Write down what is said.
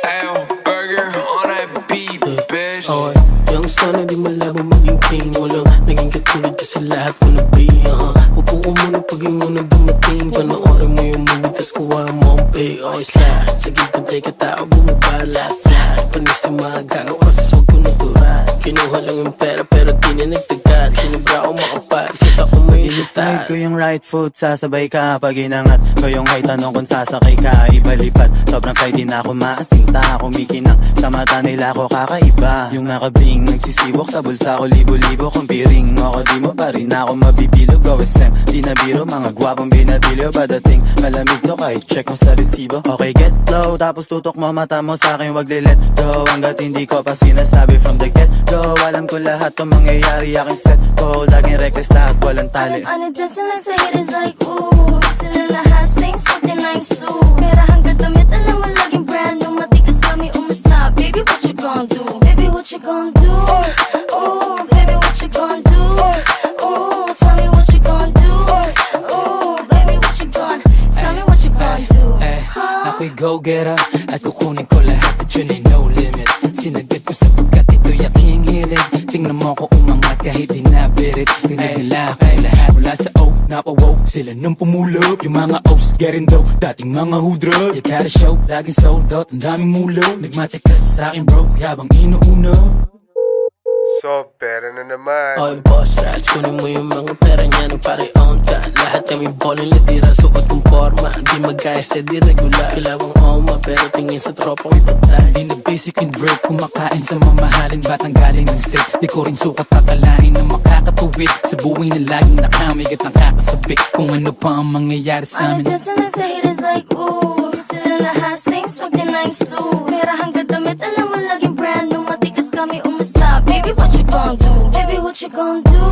Ayo, burger on that beat, bitch. Okay, yung sana di malabo maging king. Walang naging katulad kasi lahat ko nabi. Upo ko muna pag yung unang dumating. Panoorin mo yung movie tas kuha mo ang pay. Okay, slide, sa gitna tayo katao bumabala. Flat, panis yung mga gago kasi swag ko natural. Kinuha lang yung pera pero di na nagtagal. Kinubra ko makapal, sa tako may I-slide ko yung right foot, sasabay ka. Pag inangat ko yung kahit tanong kung sasakay ka, ibalipat. Sobrang fly din ako, maasinta. Kumikinang sa mata nila ko kakaiba. Yung nakabling, nagsisiwok sa bulsa ko. Libo-libo kung piring mo ako, di mo pa rin ako mabibilog. OSM, di na biro, mga gwapong binatilyo. Padating, malamig to kahit check mo sa resibo. Okay, get low, tapos tutok mo mata mo sa akin, wag let go. Hanggat hindi ko pa sinasabi from the get-go. Alam ko lahat to mangyayari, aking set ko. Laging reckless lahat, walang tali. I'm dancing like sa haters like ooh. Sila lahat sing something nice too. Pera hanggang damit, alam mo laging brand new. Matigas kami umasta. Baby, what you gon' do? Baby, what you gon' do? Ooh, baby, what you gon' do? Ooh, tell me what you gon' do? Ooh, baby, what you gon' tell me what you gon' do? Ako'y go-getter at kukunin ko lahat at yun ay no limit. Sinagad ko sapagkat ito'y aking hilig. Tingnan mo ko umangat kahit di nabirit. Rinig nila kay lahat mula sa O napawoke sila nung pumulog. Yung mga O's getting dough, dating mga hudra. You gotta show, laging sold out, ang daming mulo. Nagmatikas sa akin bro, yabang inuuno. So, pera na naman. Okay, boss rats, kunin mo yung mga pera niya nung pare-own ka. Lahat kami boning latira, suot kong forma. Di magkaya sa di regular. Kilawang oma, pero tingin sa tropa ko'y patay. Di na basic and drip, kumakain sa mamahalin. Batang galing ng state, di ko rin sukat tatalain na makakatuwid. Sa buhay na laging nakamigat ng kakasabik. Kung ano pa ang mangyayari sa I'm amin. dancing like sa haters like ooh. Sila lahat sing something nice too. Pera hanggang damit, alam mo laging brand new. Matigas kami umasta. Baby, what you gon' do? Baby, what you gon' do?